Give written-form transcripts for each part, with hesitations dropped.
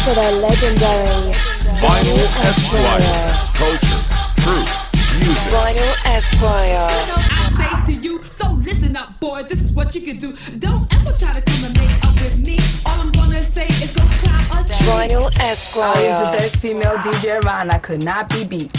to the legendary Vinyl Esquire. Culture, truth, music. Vinyl Esquire. I say to you, so listen up, boy, this is what you can do. Don't ever try to come and make up with me. All I'm gonna say is go climb a tree. Vinyl I Esquire. was the best female DJ around. I could not be beat.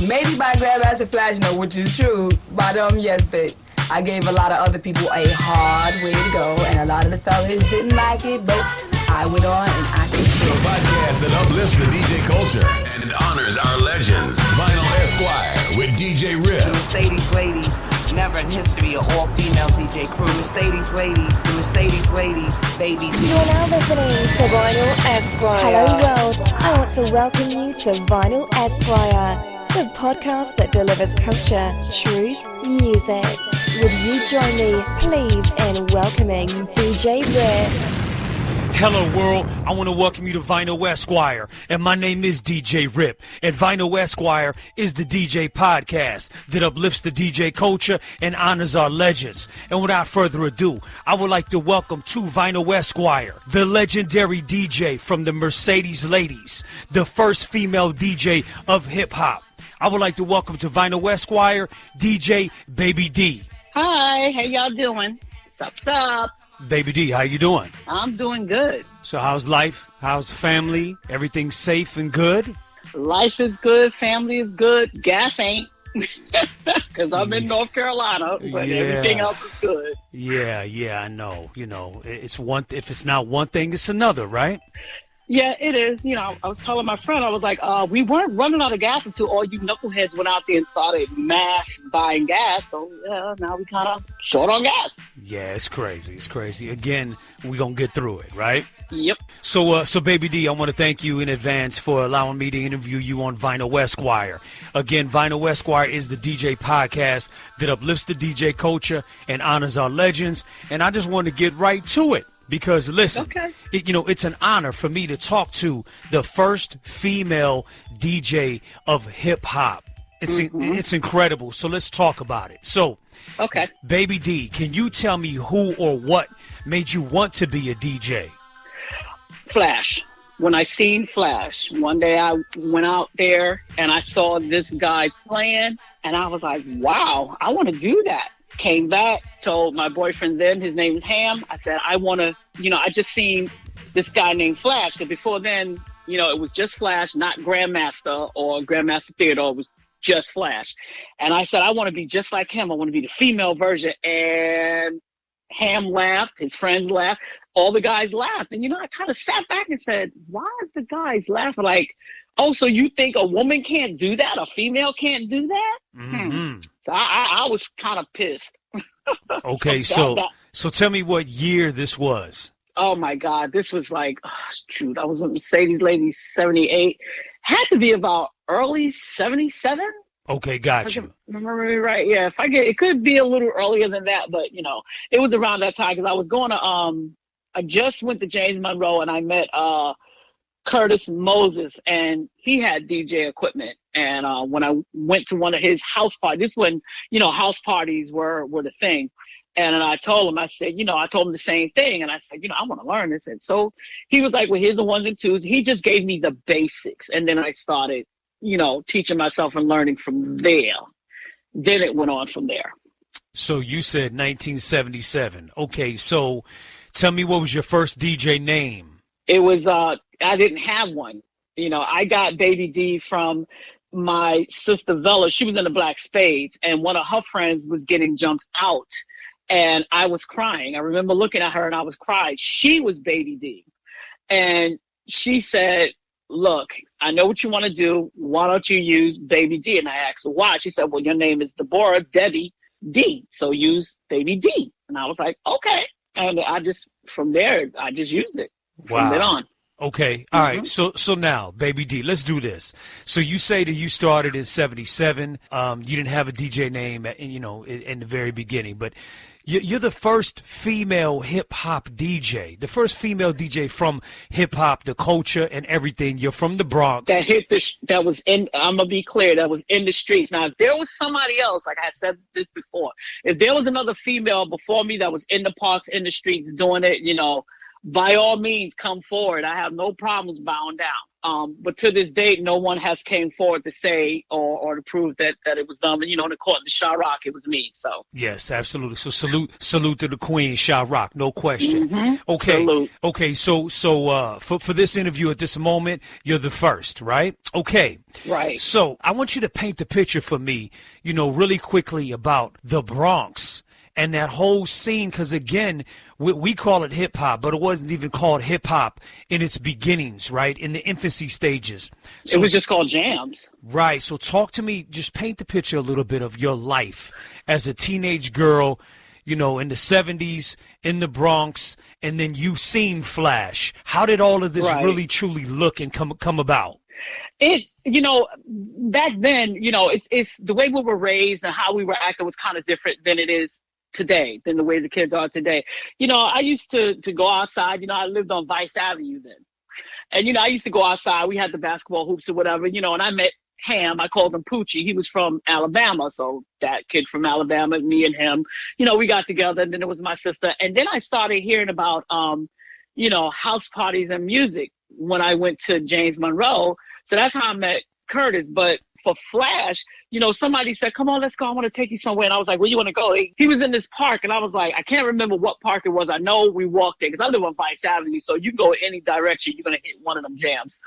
Maybe by Grandmaster Flash, which is true, but yes, but I gave a lot of other people a hard way to go, and a lot of the fellas didn't like it, but I went on and I could. The podcast that uplifts the DJ culture and honors our legends. Vinyl Esquire with DJ Rip. Mercedes ladies, never in history an all-female DJ crew. Mercedes ladies, baby D. You are now listening to Vinyl Esquire. Hello world, I want to welcome you to Vinyl Esquire, the podcast that delivers culture, truth, music. Would you join me, please, in welcoming DJ Rip? Hello world, I want to welcome you to Vinyl Esquire, and my name is DJ Rip, and Vinyl Esquire is the DJ podcast that uplifts the DJ culture and honors our legends. And without further ado, I would like to welcome to Vinyl Esquire, the legendary DJ from the Mercedes Ladies, the first female DJ of hip-hop. I would like to welcome to Vinyl Esquire, DJ Baby D. Hi, how y'all doing? What's up? Baby D, how you doing? I'm doing good. So how's life? How's family? Everything safe and good? Life is good. Family is good. Gas ain't. Because I'm in North Carolina, but everything else is good. Yeah, I know. You know, it's one. If it's not one thing, it's another, right? Yeah, it is. You know, I was telling my friend, I was like, we weren't running out of gas until all you knuckleheads went out there and started mass buying gas. So, yeah, now we kind of short on gas. Yeah, it's crazy. It's crazy. Again, we're going to get through it, right? Yep. So Baby D, I want to thank you in advance for allowing me to interview you on Vinyl Esquire. Again, Vinyl Esquire is the DJ podcast that uplifts the DJ culture and honors our legends. And I just want to get right to it. Because listen, it's an honor for me to talk to the first female DJ of hip hop. It's incredible. So let's talk about it. So, Baby D, can you tell me who or what made you want to be a DJ? Flash. When I seen Flash, one day I went out there and I saw this guy playing, and I was like, wow, I want to do that. Came back, told my boyfriend then, his name is Ham. I said, I want to, I just seen this guy named Flash. Because before then, it was just Flash, not Grandmaster or Grandmaster Theodore. It was just Flash. And I said, I want to be just like him. I want to be the female version. And Ham laughed. His friends laughed. All the guys laughed. And, I kind of sat back and said, why are the guys laughing? Like, oh, so you think a woman can't do that? A female can't do that? Mm-hmm. So I was kind of pissed. Okay, so tell me what year this was. Oh, my God. This was like, shoot, I was with Mercedes Ladies 78. Had to be about early 77. Okay, got you. Remember me right? Yeah, it could be a little earlier than that, but, it was around that time because I was going to, I just went to James Monroe and I met Curtis Moses, and he had DJ equipment. And when I went to one of his house parties, this when, house parties were the thing. And I told him, I said, I told him the same thing. And I said, I want to learn this. And so he was like, well, here's the ones and twos. He just gave me the basics. And then I started, teaching myself and learning from there. Then it went on from there. So you said 1977. Okay, so tell me, what was your first DJ name? It was, I didn't have one. I got Baby D from my sister Vella. She was in the Black Spades, and one of her friends was getting jumped out, and I was crying. I remember looking at her, and I was crying. She was Baby D, and she said, look, I know what you want to do. Why don't you use Baby D? And I asked her why. She said, well, your name is Deborah Debbie D, so use Baby D. And I was like, okay. And from there, I just used it. From then on. Okay. All right. So now, Baby D, let's do this. So you say that you started in 77. You didn't have a DJ name, in the very beginning, but you're the first female hip hop DJ, the first female DJ from hip hop, the culture and everything. You're from the Bronx. That was in, I'm going to be clear, that was in the streets. Now, if there was somebody else, like I said this before, if there was another female before me that was in the parks, in the streets doing it, by all means, come forward. I have no problems bowing down. But to this date, no one has came forward to say or to prove that it was them. And, you know, in the court, the Sha Rock, it was me. So yes, absolutely. So salute to the Queen, Sha Rock, no question. Mhm. Okay, Salute. okay. So for this interview at this moment, you're the first, right? Okay, Right. So I want you to paint the picture for me, you know, really quickly about the Bronx and that whole scene, because again, we call it hip hop, but it wasn't even called hip hop in its beginnings, right? In the infancy stages. So, It was just called jams. right. So talk to me, just paint the picture a little bit of your life as a teenage girl, you know, in the 70s in the Bronx, and then you seen Flash. How did all of this Right. really truly look and come about? It, you know, back then, you know, it's the way we were raised and how we were acting was kind of different than it is today, than the way the kids are today. You know, I used to go outside. You know, I lived on Vice Avenue then. And, you know, I used to go outside. We had the basketball hoops or whatever, you know, and I met Ham. I called him Poochie. He was from Alabama. So that kid from Alabama, me and him, you know, we got together. And then it was my sister. And then I started hearing about, you know, house parties and music when I went to James Monroe. So that's how I met Curtis. But for Flash, you know, somebody said, come on, let's go. I want to take you somewhere. And I was like, where you want to go? He was in this park. And I was like, I can't remember what park it was. I know we walked there because I live on Vice Avenue. So you can go any direction, you're going to hit one of them jams.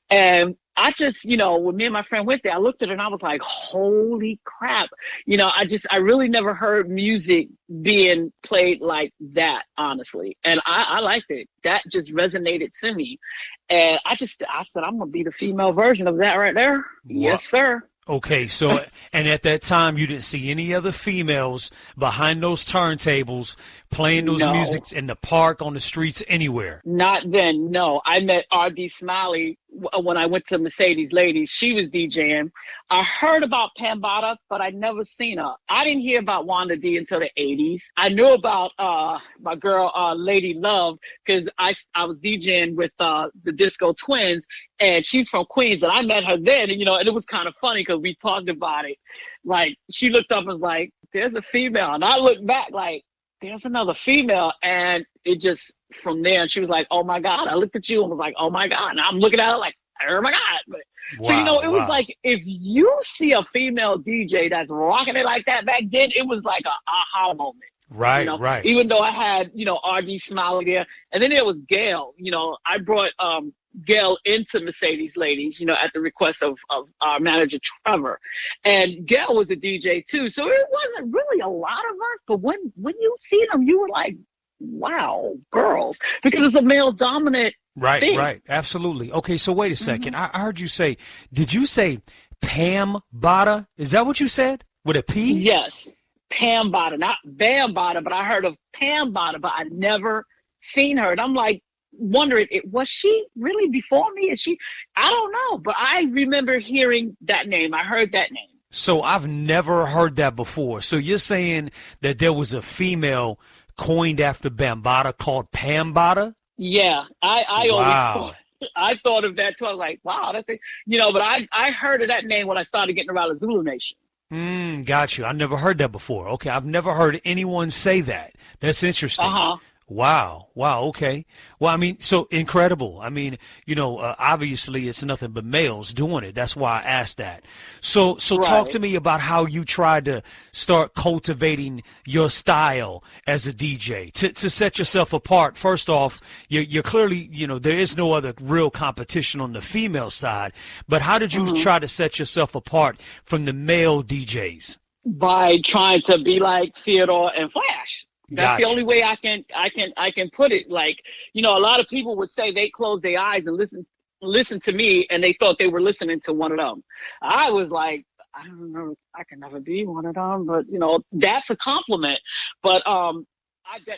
And I just, you know, when me and my friend went there, I looked at it and I was like, holy crap. You know, I really never heard music being played like that, honestly. And I liked it. That just resonated to me. And I said, I'm going to be the female version of that right there. Wow. Yes, sir. Okay, so, and at that time, you didn't see any other females behind those turntables playing those musics in the park, on the streets, anywhere? Not then, no. I met R.D. Smiley when I went to Mercedes Ladies. She was DJing. I heard about Pambada, but I never seen her. I didn't hear about Wanda D until the 80s. I knew about my girl, Lady Love, because I was DJing with the Disco Twins, and she's from Queens, and I met her then, and, you know, and it was kind of funny because we talked about it. Like, she looked up and was like, there's a female. And I looked back like, there's another female. And it just, from there, and she was like, oh my God. I looked at you and was like, oh my God. And I'm looking at her like, oh my God. But, Wow, so, you know, it was wow. like, if you see a female DJ that's rocking it like that back then, it was like a aha moment. Right, You know? right. Even though I had, you know, R.D. Smiley there. And then there was Gail. You know, I brought Gail into Mercedes Ladies, you know, at the request of our manager, Trevor. And Gail was a DJ too. So it wasn't really a lot of us. But when you see them, you were like, wow, girls. Because it's a male-dominant thing. Right. Absolutely. Okay, so wait a second. I heard you say, did you say Pam Bada? Is that what you said? With a P? Yes. Pam Bada, not Bam Bada, but I heard of Pam Bada, but I never seen her. And I'm like wondering, was she really before me? Is she? I don't know, but I remember hearing that name. I heard that name. So I've never heard that before. So you're saying that there was a female coined after Bambaataa called Pam Bada? Yeah, I Wow. always I thought of that too. I was like, wow, that's it. You know, but I heard of that name when I started getting around the Zulu Nation. Got you. I never heard that before. Okay, I've never heard anyone say that. That's interesting. Wow. Okay. Well, I mean, so incredible. I mean, you know, obviously it's nothing but males doing it. That's why I asked that. So Right. talk to me about how you tried to start cultivating your style as a DJ to set yourself apart. First off, you're clearly, you know, there is no other real competition on the female side, but how did you try to set yourself apart from the male DJs? By trying to be like Theodore and Flash. That's Gotcha. the only way I can put it. Like, you know, a lot of people would say they close their eyes and listen to me, and they thought they were listening to one of them. I was like, I don't know, I can never be one of them, but you know, that's a compliment. But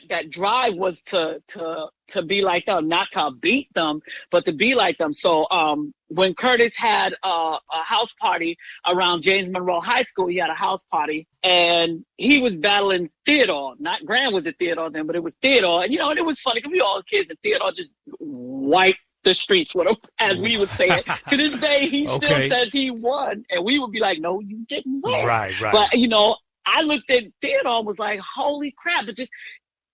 that drive was to be like them, not to beat them, but to be like them. So when Curtis had a house party around James Monroe High School, he had a house party, and he was battling Theodore. Not Graham was at Theodore then, but it was Theodore. And you know, and it was funny because we all kids, and Theodore just wiped the streets with him, as we would say it. To this day, he still says he won, and we would be like, no, you didn't win. Right. But you know, I looked at Theodore and was like, holy crap. But just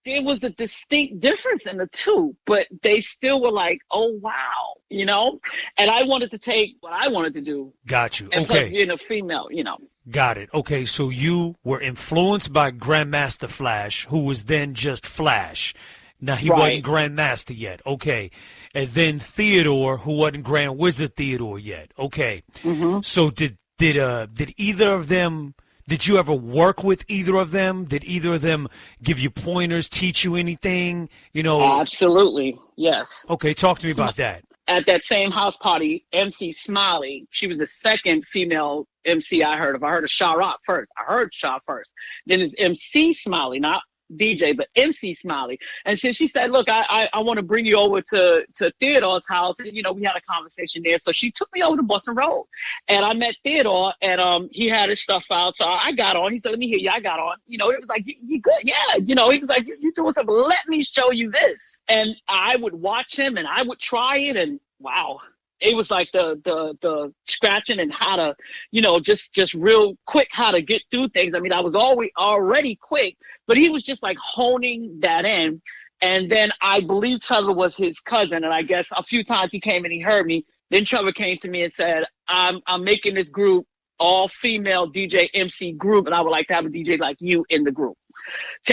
there was a distinct difference in the two, but they still were like, oh, wow, you know? And I wanted to take what I wanted to do. Got you. And plus Okay. being a female, you know. Got it. Okay, so you were influenced by Grandmaster Flash, who was then just Flash. Now, he wasn't Grandmaster yet. Okay. And then Theodore, who wasn't Grand Wizard Theodore yet. Okay. Mm-hmm. So did either of them, did you ever work with either of them? Did either of them give you pointers, teach you anything? You know? Absolutely. Yes. Okay, talk to me about that. At that same house party, MC Smiley, she was the second female MC I heard of. I heard of Sha Rock first. I heard Sha first. Then it's MC Smiley, not DJ, but MC Smiley. And so she said, look, I want to bring you over to Theodore's house. And, you know, we had a conversation there. So she took me over to Boston Road. And I met Theodore, and he had his stuff out. So I got on. He said, let me hear you. I got on. You know, it was like, you good? Yeah. You know, he was like, you're doing something. Let me show you this. And I would watch him, and I would try it. And wow. It was like the scratching and how to, you know, just real quick how to get through things. I mean, I was already quick, but he was just like honing that in. And then I believe Trevor was his cousin. And I guess a few times he came and he heard me. Then Trevor came to me and said, I'm making this group, all female DJ MC group. And I would like to have a DJ like you in the group.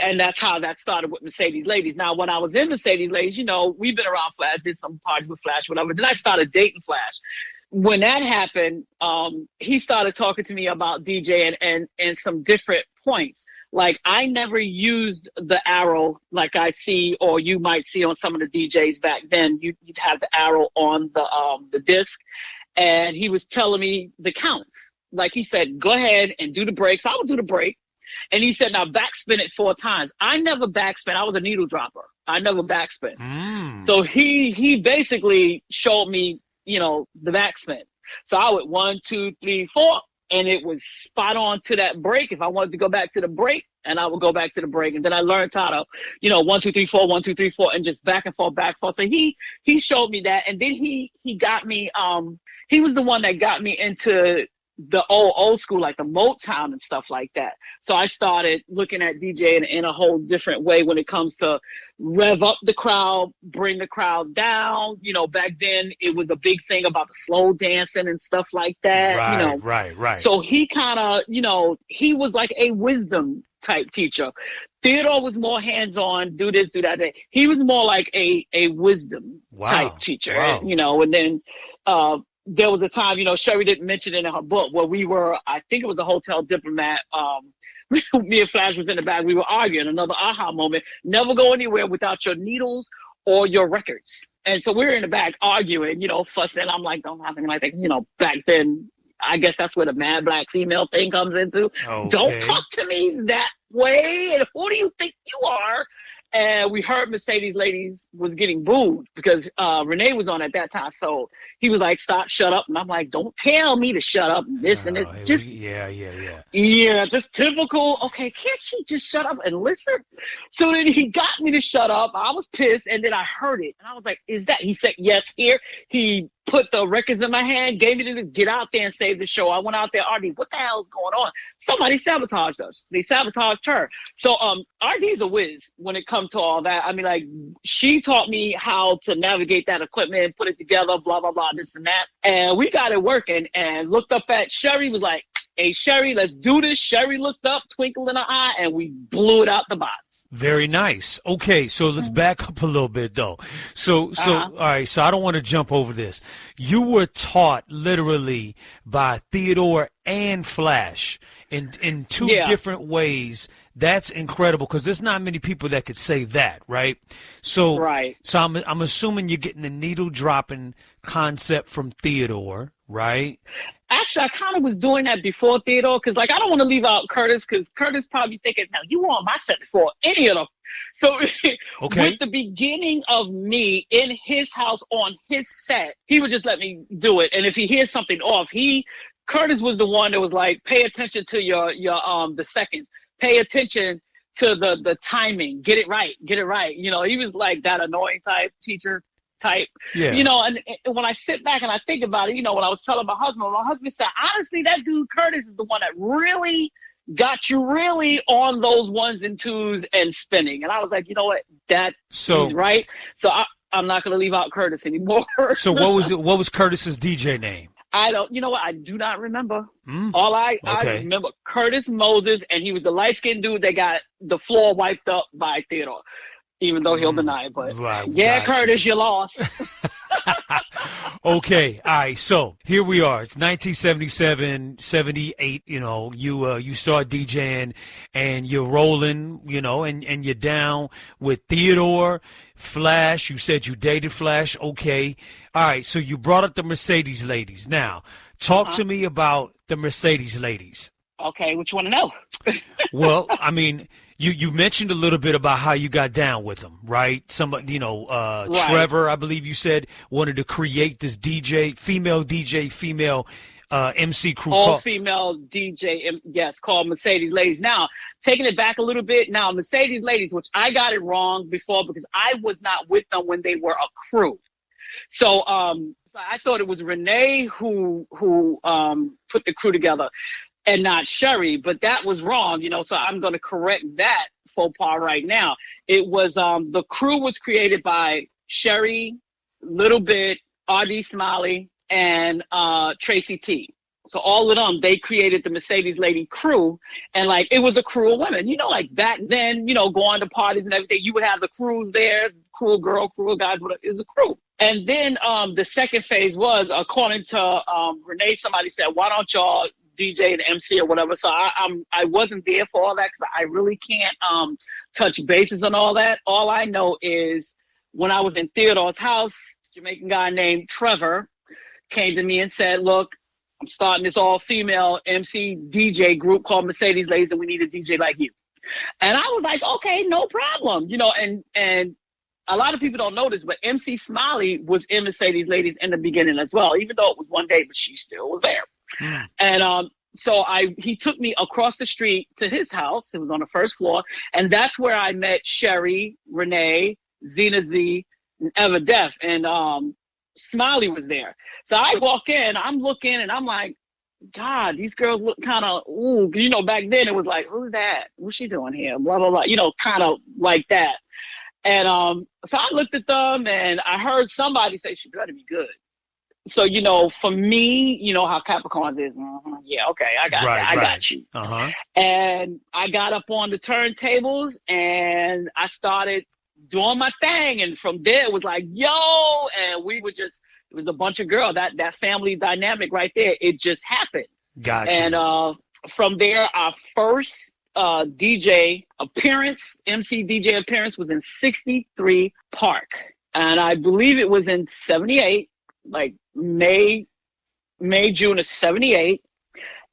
And that's how that started with Mercedes Ladies. Now, when I was in Mercedes Ladies, you know, we've been around Flash, did some parties with Flash, whatever. Then I started dating Flash. When that happened, he started talking to me about DJing and some different points. Like, I never used the arrow like I see, or you might see on some of the DJs back then. You'd have the arrow on the disc, and he was telling me the counts. Like, he said, go ahead and do the breaks. I would do the break. And he said, now backspin it 4 times. I never backspin. I was a needle dropper. I never backspin. So he basically showed me, you know, the backspin. So I would 1, 2, 3, 4, and it was spot on to that break. If I wanted to go back to the break, and I would go back to the break. And then I learned how to, you know, 1, 2, 3, 4, 1, 2, 3, 4, and just back and forth, back and forth. So he showed me that. And then he got me, he was the one that got me into the old school, like the Motown and stuff like that. So I started looking at DJing in a whole different way when it comes to rev up the crowd, bring the crowd down. You know, back then it was a big thing about the slow dancing and stuff like that. Right, you know, right. So he kind of, you know, he was like a wisdom type teacher. Theodore was more hands-on, do this, do that. He was more like a wisdom type teacher, you know. And then there was a time, you know, Sherry didn't mention it in her book, where we were, I think it was a Hotel Diplomat. Me and Flash was in the back. We were arguing, another aha moment. Never go anywhere without your needles or your records. And so we were in the back arguing, you know, fussing. I'm like, don't have anything like that. You know, back then, I guess that's where the mad black female thing comes into. Okay. Don't talk to me that way. And who do you think you are? And we heard Mercedes Ladies was getting booed because Renee was on at that time. So he was like, stop, shut up. And I'm like, don't tell me to shut up and this and it. Just yeah, just typical. Okay, can't she just shut up and listen? So then he got me to shut up. I was pissed, and then I heard it. And I was like, is that? He said, yes, here. He put the records in my hand, gave me to get out there and save the show. I went out there, RD, what the hell is going on? Somebody sabotaged us. They sabotaged her. So RD's a whiz when it comes to all that. I mean, like, she taught me how to navigate that equipment, put it together, blah, blah, blah, this and that. And we got it working, and looked up at Sherry, was like, hey, Sherry, let's do this. Sherry looked up, twinkle in her eye, and we blew it out the box. Very nice. Okay, so let's back up a little bit, though. So all right, so I don't want to jump over this. You were taught literally by Theodore and Flash in two different ways. That's incredible, because there's not many people that could say that, right? So I'm assuming you're getting the needle dropping concept from Theodore, right? Actually, I kind of was doing that before Theodore, because, like, I don't want to leave out Curtis, because Curtis probably thinking, now, you were on my set before any of them. So with the beginning of me in his house on his set, he would just let me do it. And if he hears something off, Curtis was the one that was like, pay attention to your the seconds. Pay attention to the timing. Get it right. You know, he was like that annoying teacher type. Yeah. You know, and when I sit back and I think about it, you know, when I was telling my husband said, honestly, that dude Curtis is the one that really got you really on those ones and twos and spinning. And I was like, you know what, he's right. So I'm not going to leave out Curtis anymore. So what was Curtis's DJ name? I don't, you know what? I do not remember. All I remember Curtis Moses, and he was the light-skinned dude that got the floor wiped up by Theodore, even though he'll deny it. But yeah, Curtis, you lost. Okay, all right. So here we are. It's 1977, 78. You know, you start DJing and you're rolling. You know, and you're down with Theodore, Flash. You said you dated Flash. Okay, all right. So you brought up the Mercedes ladies. Now, talk to me about the Mercedes ladies. Okay, what you want to know? Well, I mean, you mentioned a little bit about how you got down with them, right? Somebody, you know, Right. Trevor, I believe you said, wanted to create this female MC crew. All female DJ, yes, called Mercedes Ladies. Now, taking it back a little bit, now Mercedes Ladies, which I got it wrong before because I was not with them when they were a crew. So I thought it was Renee who put the crew together, and not Sherry, but that was wrong, you know, so I'm going to correct that faux pas right now. It was, the crew was created by Sherry, Little Bit, R.D. Smiley, and Tracy T. So all of them, they created the Mercedes Lady crew, and like, it was a crew of women, you know, like back then, you know, going to parties and everything, you would have the crews there, crew of girl, crew of guys, whatever, it was a crew. And then the second phase was, according to Renee, somebody said, why don't y'all DJ and MC or whatever. So I wasn't there for all that because I really can't touch bases on all that. All I know is when I was in Theodore's house, a Jamaican guy named Trevor came to me and said, look, I'm starting this all-female MC DJ group called Mercedes Ladies, and we need a DJ like you. And I was like, okay, no problem. You know, and a lot of people don't know this, but MC Smiley was in Mercedes Ladies in the beginning as well, even though it was one day, but she still was there. And so he took me across the street to his house. It was on the first floor. And that's where I met Sherry, Renee, Zena Z, and Eva Def. And Smiley was there. So I walk in, I'm looking, and I'm like, God, these girls look kind of, ooh. You know, back then it was like, who's that? What's she doing here? Blah, blah, blah. You know, kind of like that. And so I looked at them, and I heard somebody say, she better be good. So, you know, for me, you know how Capricorns is. Yeah, okay, I got you. And I got up on the turntables and I started doing my thing. And from there, it was like, yo, and we were just, it was a bunch of girls. That family dynamic right there, it just happened. Gotcha. And from there, our first DJ appearance, MC DJ appearance was in 63 Park. And I believe it was in 78. Like May, June of 78.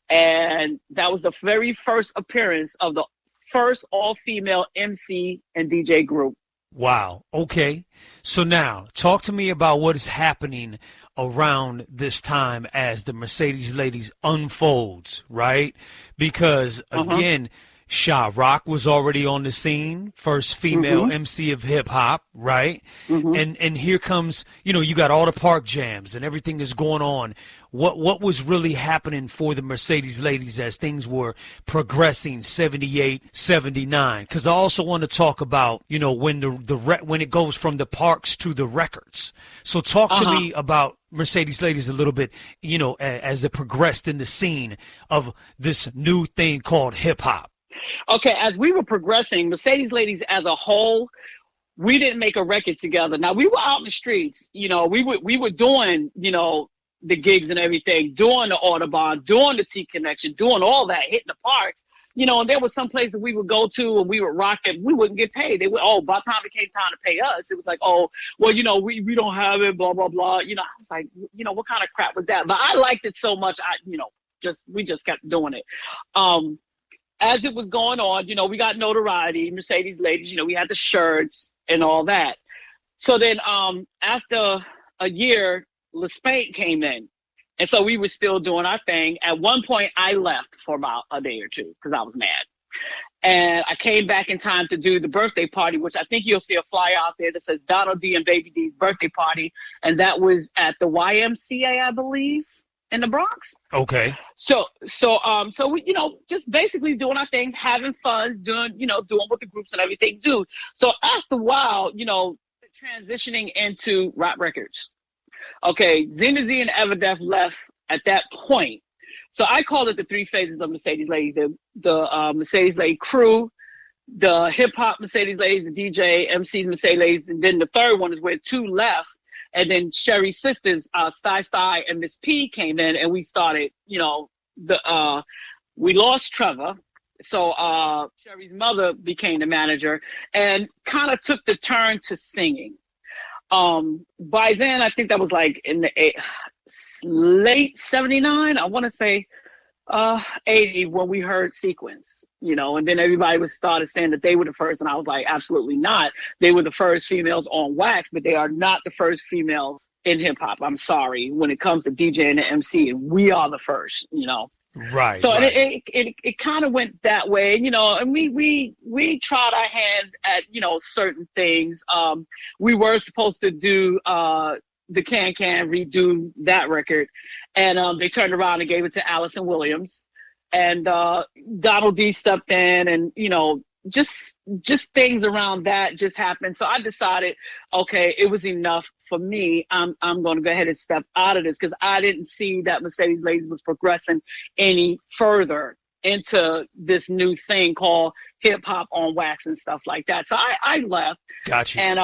And that was the very first appearance of the first all-female MC and DJ group. Wow. Okay. So now talk to me about what is happening around this time as the Mercedes Ladies unfolds, right? Because again, Sha Rock was already on the scene, first female MC of hip hop, right? And here comes, you know, you got all the park jams and everything is going on. What was really happening for the Mercedes Ladies as things were progressing 78, 79? Because I also want to talk about, you know, when when it goes from the parks to the records. So talk to me about Mercedes Ladies a little bit, you know, as it progressed in the scene of this new thing called hip hop. Okay, as we were progressing, Mercedes Ladies as a whole, we didn't make a record together. Now, we were out in the streets, you know, we were doing, you know, the gigs and everything, doing the Audubon, doing the T Connection, doing all that, hitting the parks, you know, and there was some places we would go to and we would rock it. We wouldn't get paid. They would, by the time it came time to pay us, it was like, oh, well, you know, we don't have it, blah, blah, blah. You know, I was like, you know, what kind of crap was that? But I liked it so much, we just kept doing it. As it was going on, you know, we got notoriety, Mercedes Ladies, you know, we had the shirts and all that. So then after a year, LaSpain came in. And so we were still doing our thing. At one point, I left for about a day or two because I was mad. And I came back in time to do the birthday party, which I think you'll see a flyer out there that says Donald D and Baby D's birthday party. And that was at the YMCA, I believe. in the Bronx. Okay. So we, just basically doing our thing, having fun, doing what the groups and everything do. So after a while, transitioning into rap records. Okay, Xena Z and Everdeath left at that point. So I call it the three phases of Mercedes Ladies: the Mercedes Lady crew, the hip hop Mercedes Ladies, the DJ MCs Mercedes Ladies, and then the third one is where two left, and then Sherry's sisters, Sty and Miss P came in, and we started. We lost Trevor, so Sherry's mother became the manager and kind of took the turn to singing. By then, I think that was like in the late '79. I want to say 80 when we heard Sequence, and then everybody started saying that they were the first, and I was like, absolutely not. They were the first females on wax, but they are not the first females in hip hop. I'm sorry. When it comes to DJ and the MC, we are the first, Right. So right. it kind of went that way, and we tried our hands at, certain things. We were supposed to do the Can redo that record, and they turned around and gave it to Allison Williams, and Donald D stepped in, and just things around that just happened. So I decided, okay, it was enough for me. I'm going to go ahead and step out of this because I didn't see that Mercedes Ladies was progressing any further into this new thing called hip hop on wax and stuff like that. So I left. Gotcha. And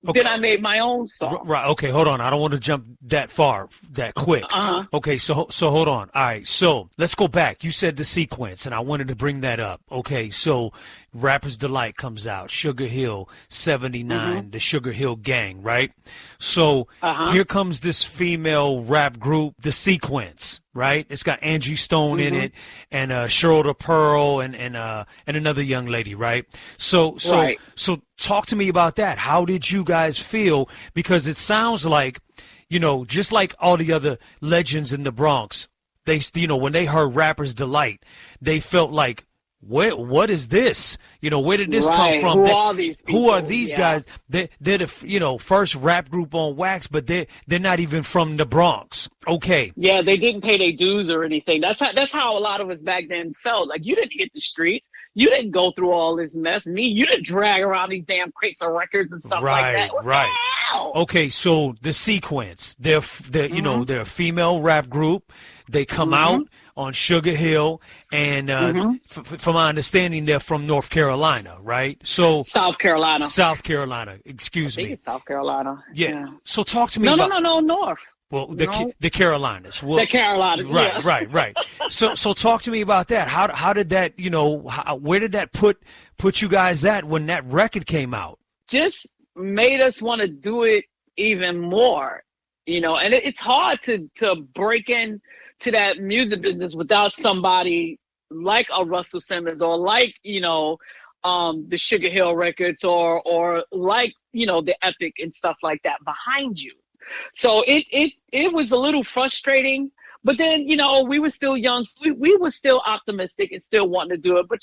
Okay. then I made my own song. Right. Okay. Hold on. I don't want to jump that far, that quick. Uh-huh. Okay. So hold on. All right. So let's go back. You said the Sequence, and I wanted to bring that up. Okay. So Rapper's Delight comes out. Sugar Hill 79, the Sugar Hill Gang, right? So here comes this female rap group, the Sequence, right? It's got Angie Stone in it, and Cheryl the Pearl, and another young lady, right? So talk to me about that. How did you guys feel? Because it sounds like, just like all the other legends in the Bronx, they, when they heard Rapper's Delight, they felt like, what is this? Where did this come from? Who are these guys? They're the first rap group on wax, but they're not even from the Bronx. Okay. Yeah, they didn't pay their dues or anything. That's how a lot of us back then felt. Like, you didn't hit the streets. You didn't go through all this mess. You didn't drag around these damn crates of records and stuff like that. What the hell? Okay, so the Sequence, they're they're a female rap group. They come out on Sugar Hill, and from my understanding, they're from North Carolina, right? So South Carolina. Excuse me. It's South Carolina. Yeah. So talk to me about North. Well, the Carolinas. Well, the Carolinas. Right. So talk to me about that. How did that, where did that put you guys at when that record came out? Just made us want to do it even more, and it's hard to break in to that music business without somebody like a Russell Simmons or like, the Sugar Hill records or like, the Epic and stuff like that behind you. So it was a little frustrating, but then, we were still young. So we were still optimistic and still wanting to do it. But,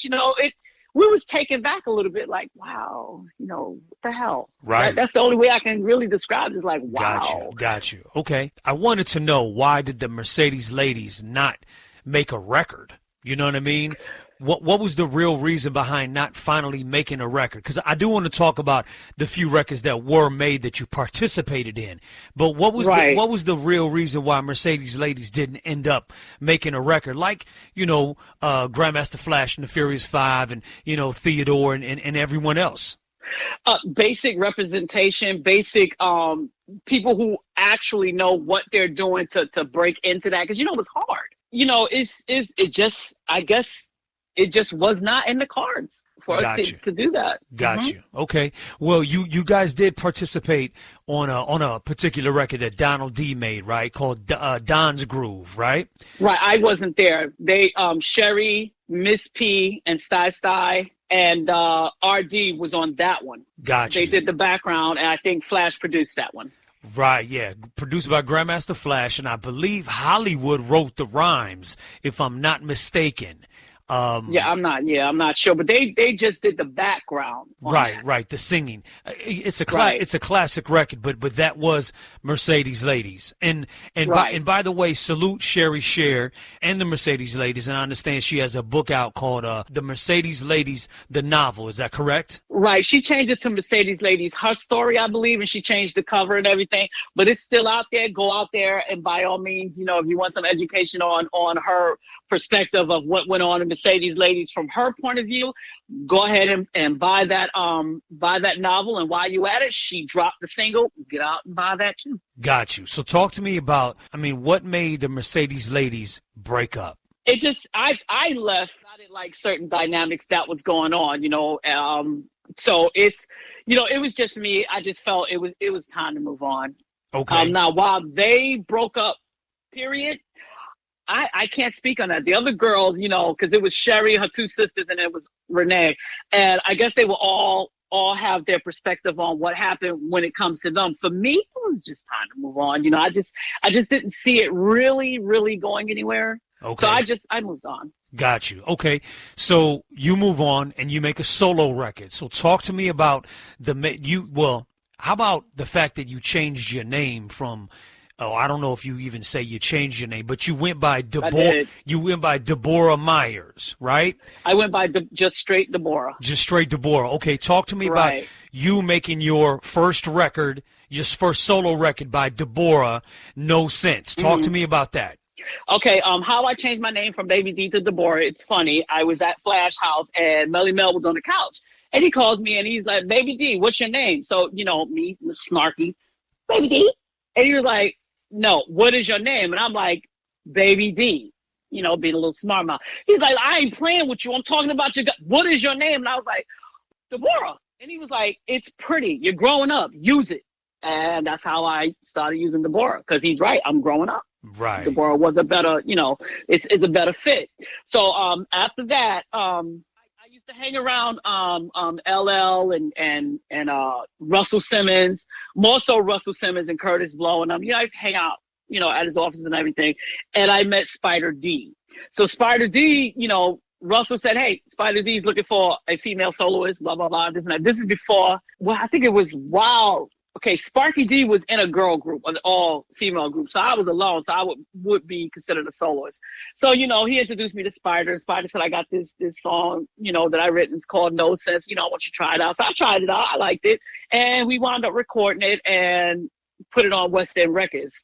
we was taken back a little bit like, wow, what the hell? Right. That's the only way I can really describe it, is like, wow. Got you. Okay. I wanted to know, why did the Mercedes Ladies not make a record? You know what I mean? What was the real reason behind not finally making a record? Because I do want to talk about the few records that were made that you participated in. But what was the real reason why Mercedes Ladies didn't end up making a record? Like, Grandmaster Flash and the Furious Five, and, Theodore and everyone else. Basic representation, basic people who actually know what they're doing to break into that. Because, it was hard. It just was not in the cards for us to do that. Got you. Okay. Well, you guys did participate on a particular record that Donald D made, right? Called Don's Groove, right? Right. I wasn't there. They Sherry, Miss P, and Sty, and RD was on that one. Gotcha. They did the background, and I think Flash produced that one. Right, yeah. Produced by Grandmaster Flash, and I believe Hollywood wrote the rhymes, if I'm not mistaken. I'm not sure, but they just did the background. Right, the singing. It's a classic record, but that was Mercedes Ladies. And by the way, salute Sherry Cher and the Mercedes Ladies, and I understand she has a book out called The Mercedes Ladies, the novel. Is that correct? Right. She changed it to Mercedes Ladies, her story, I believe, and she changed the cover and everything. But it's still out there. Go out there and by all means, if you want some education on her perspective of what went on in Mercedes Ladies from her point of view, go ahead and buy that novel. And while you at it, she dropped the single. Get out and buy that too. Got you. So talk to me about, what made the Mercedes Ladies break up? It just, I left. I didn't like certain dynamics that was going on, so it's, it was just me. I just felt it was time to move on. Okay. Now, while they broke up, period, I can't speak on that. The other girls, because it was Sherry, her two sisters, and it was Renee. And I guess they will all have their perspective on what happened when it comes to them. For me, it was just time to move on. I just didn't see it really, really going anywhere. Okay. So I moved on. Got you. Okay. So you move on and you make a solo record. So talk to me about how about the fact that you changed your name from, I don't know if you even say you changed your name, but you went by Deborah. You went by Deborah Myers, right? I went by just straight Deborah. Just straight Deborah. Okay. Talk to me about you making your first record, your first solo record by Deborah, No Sense. Talk to me about that. Okay, how I changed my name from Baby D to Deborah, it's funny. I was at Flash House and Melly Mel was on the couch. And he calls me and he's like, Baby D, what's your name? So, me, snarky, Baby D. And he was like, no, what is your name? And I'm like, Baby D, being a little smart mouth. He's like, I ain't playing with you. I'm talking about what is your name? And I was like, Deborah. And he was like, it's pretty. You're growing up. Use it. And that's how I started using Deborah because he's right. I'm growing up. Right. Deborah was a better, it's a better fit. So after that, I used to hang around LL and Russell Simmons, more so Russell Simmons and Curtis Blow, and I used to hang out, at his office and everything. And I met Spider D. So Spider D, Russell said, hey, Spider D's looking for a female soloist, blah, blah, blah, this and that. This is before, I think it was Wild. Okay, Sparky D was in a girl group, an all-female group. So I was alone, so I would be considered a soloist. So, he introduced me to Spider. Spider said, I got this song, that I written. It's called No Sense. I want you to try it out. So I tried it out. I liked it. And we wound up recording it and put it on West End Records.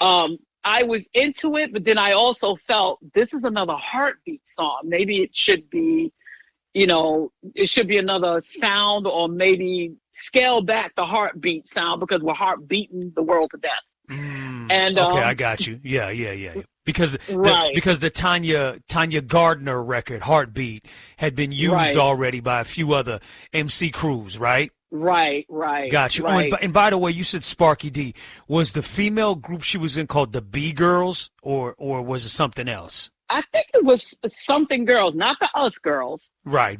I was into it, but then I also felt this is another heartbeat song. Maybe it should be, it should be another sound or maybe scale back the heartbeat sound because we're heartbeating the world to death. And okay, I got you. Yeah. Because the Tanya Gardner record, Heartbeat, had been used already by a few other MC crews, right? Right. Got you. Right. Oh, and by the way, you said Sparky D. Was the female group she was in called the B Girls, or was it something else? I think it was something girls, not the Us Girls. Right.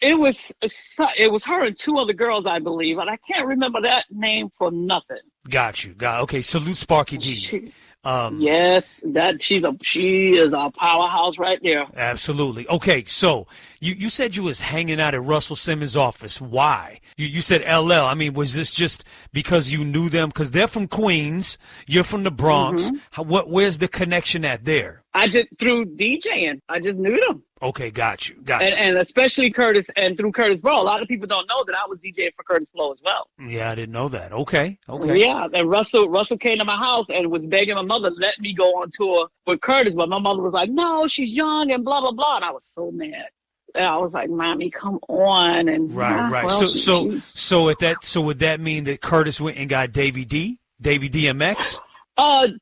It was her and two other girls, I believe, and I can't remember that name for nothing. Got you. Okay, salute Sparky D. Yes, she is a powerhouse right there. Absolutely. Okay, so you said you was hanging out at Russell Simmons' office. Why? You said LL. Was this just because you knew them? Because they're from Queens, you're from the Bronx. Where's the connection at there? I just through DJing. I just knew them. Okay, got you. And especially Curtis, and through Curtis Blow. A lot of people don't know that I was DJing for Curtis Blow as well. Yeah, I didn't know that. Okay. Yeah, and Russell came to my house and was begging my mother, let me go on tour with Curtis. But my mother was like, no, she's young and blah, blah, blah. And I was so mad. And I was like, Mommy, come on. And right. Well, so would that mean that Curtis went and got Davey DMX?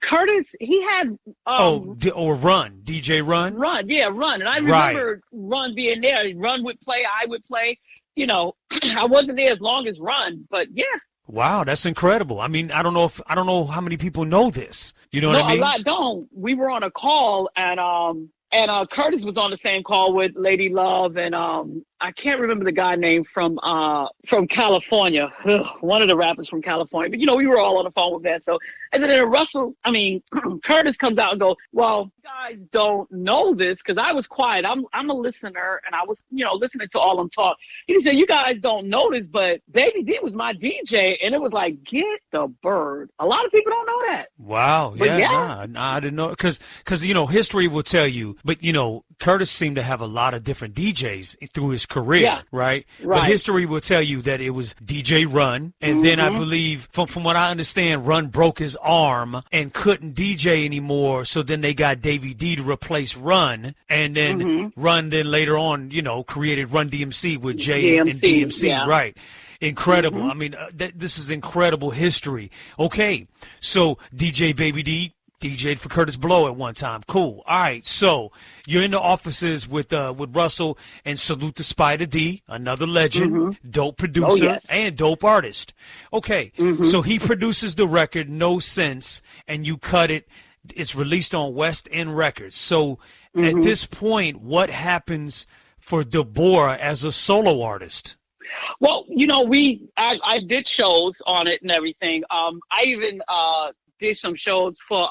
Curtis, he had Run, DJ Run. Run, and I remember Run being there. Run would play, I would play. I wasn't there as long as Run, but yeah. Wow, that's incredible. I don't know how many people know this. You know what I mean? A lot don't. We were on a call, and Curtis was on the same call with Lady Love and I can't remember the guy name from California, one of the rappers from California. But we were all on the phone with that. So, and then Curtis comes out and goes, "Well, you guys don't know this because I was quiet. I'm a listener, and I was listening to all them talk." He said, "You guys don't know this, but Baby D was my DJ," and it was like, get the bird. A lot of people don't know that. Wow. But Yeah. Nah, I didn't know because history will tell you. But Curtis seemed to have a lot of different DJs through his career, right? But history will tell you that it was DJ Run, and then I believe, from what I understand, Run broke his arm and couldn't DJ anymore. So then they got Davey D to replace Run, and then Run then later on, created Run DMC with Jay and DMC, right? Incredible. I mean, this is incredible history. Okay, so DJ Baby D DJ'd for Curtis Blow at one time. Cool. All right, so you're in the offices with Russell, and salute to Spider D, another legend, dope producer, and dope artist. Okay, so he produces the record No Sense, and you cut it. It's released on West End Records. So at this point, what happens for Deborah as a solo artist? Well, I did shows on it and everything. I even did some shows for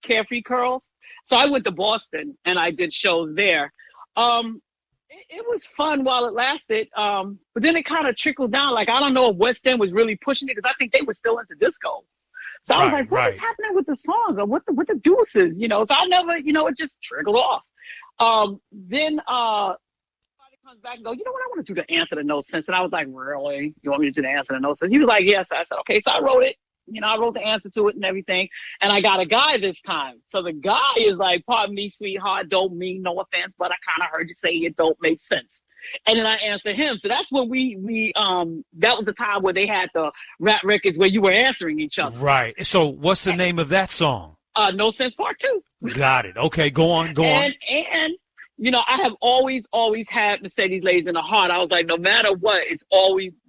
Carefree Curls. So I went to Boston and I did shows there. It was fun while it lasted. But then it kind of trickled down. Like, I don't know if West End was really pushing it because I think they were still into disco. So I was like, what is happening with the songs? Or what the deuces? So I never, it just trickled off. Then somebody comes back and goes, what, I want to do the Answer to No Sense. And I was like, really? You want me to do the Answer to No Sense? He was like, yes. I said, okay. So I wrote it. I wrote the answer to it and everything. And I got a guy this time. So the guy is like, pardon me, sweetheart, don't mean no offense, but I kind of heard you say it don't make sense. And then I answered him. So that's when we that was the time where they had the rap records where you were answering each other. Right. So what's the name of that song? No Sense Part 2. Got it. Okay, go on. And I have always had Mercedes Ladies in the heart. I was like, no matter what,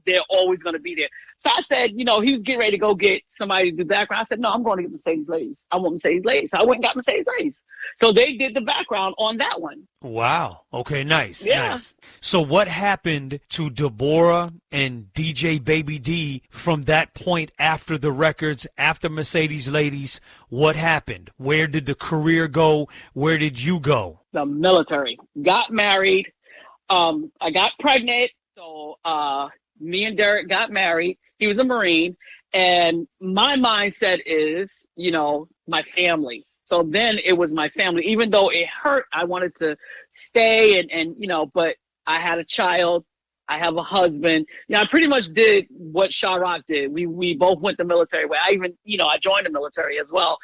they're always going to be there. So I said, he was getting ready to go get somebody to do background. I said, no, I'm going to get Mercedes Ladies. I want Mercedes Ladies. So I went and got Mercedes Ladies. So they did the background on that one. Wow. Okay, nice. Yeah. Nice. So what happened to Deborah and DJ Baby D from that point after the records, after Mercedes Ladies? What happened? Where did the career go? Where did you go? The military. Got married. I got pregnant. So me and Derek got married. He was a Marine. And my mindset is, my family. So then it was my family. Even though it hurt, I wanted to stay and but I had a child. I have a husband. I pretty much did what Sha Rock did. We both went the military way. I even, I joined the military as well.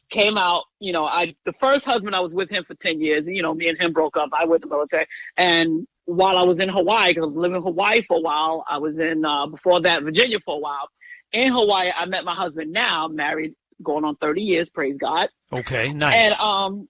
Came out, the first husband, I was with him for 10 years. Me and him broke up. I went to the military. And while I was in Hawaii, because I was living in Hawaii for a while, I was in, before that, Virginia for a while. In Hawaii, I met my husband now, married, going on 30 years, praise God. Okay, nice. And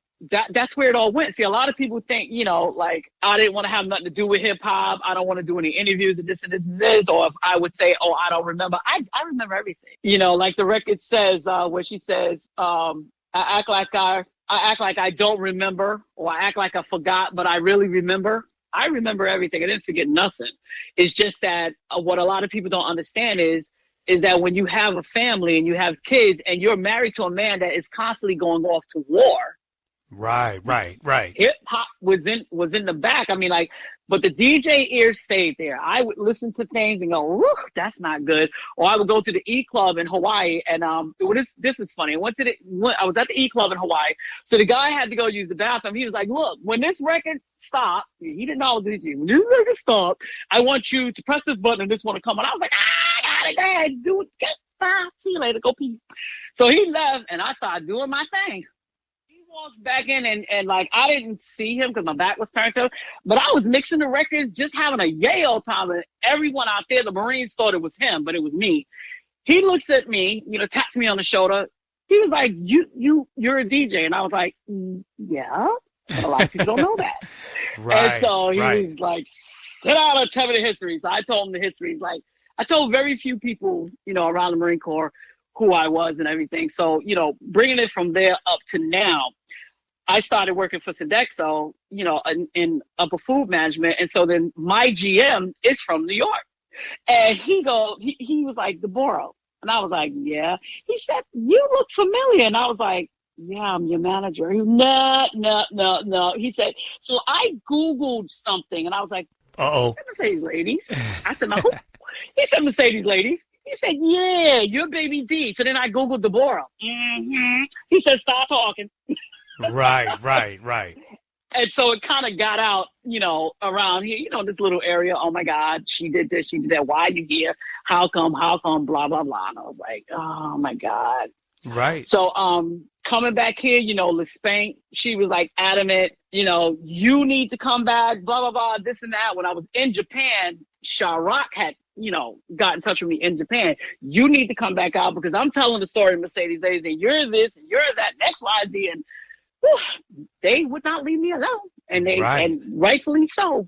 that's where it all went. See, a lot of people think, like, I didn't want to have nothing to do with hip hop. I don't want to do any interviews and this and this and this. Or if I would say, oh, I don't remember. I remember everything. Like the record says, where she says, I act like I don't remember, or I act like I forgot, but I really remember. I remember everything. I didn't forget nothing. It's just that what a lot of people don't understand is that when you have a family and you have kids and you're married to a man that is constantly going off to war. Right. Hip hop was in the back. I mean, like, but the DJ ear stayed there. I would listen to things and go, "Ooh, that's not good." Or I would go to the E Club in Hawaii, and this is funny. I was at the E Club in Hawaii, so the guy had to go use the bathroom. He was like, "Look, when this record stopped, he didn't know I was DJ. When this record stopped, I want you to press this button and this one to come on." I was like, "I got it, go ahead, do it. Bye. See you later. Go pee." So he left, and I started doing my thing. Walks back in and like I didn't see him because my back was turned to him, but I was mixing the records, just having a yay all time, and everyone out there, the Marines, thought it was him, but it was me. He looks at me, taps me on the shoulder. He was like, you're a DJ, and I was like, yeah, but a lot of people don't know that. Right. And so he was like, sit down and tell me the history. So I told him the history. Like, I told very few people, around the Marine Corps who I was and everything. So, bringing it from there up to now, I started working for Sodexo, in upper food management. And so then my GM is from New York. And he was like, Deborah. And I was like, yeah. He said, you look familiar. And I was like, yeah, I'm your manager. He, no. He said, so I Googled something and I was like, uh-oh. Mercedes ladies. I said, no. He said, Mercedes ladies. He said, yeah, you're Baby D. So then I Googled Deborah. Mm-hmm. He said, stop talking. Right. And so it kind of got out, around here, this little area. Oh my God, she did this, she did that. Why are you here? How come? Blah, blah, blah. And I was like, oh my God. Right. So coming back here, LaSpank, she was like adamant, you need to come back, blah, blah, blah, this and that. When I was in Japan, Sharack had, got in touch with me in Japan. You need to come back out because I'm telling the story of Mercedes ladies and you're this and you're that, XYZ, and they would not leave me alone, and and rightfully so.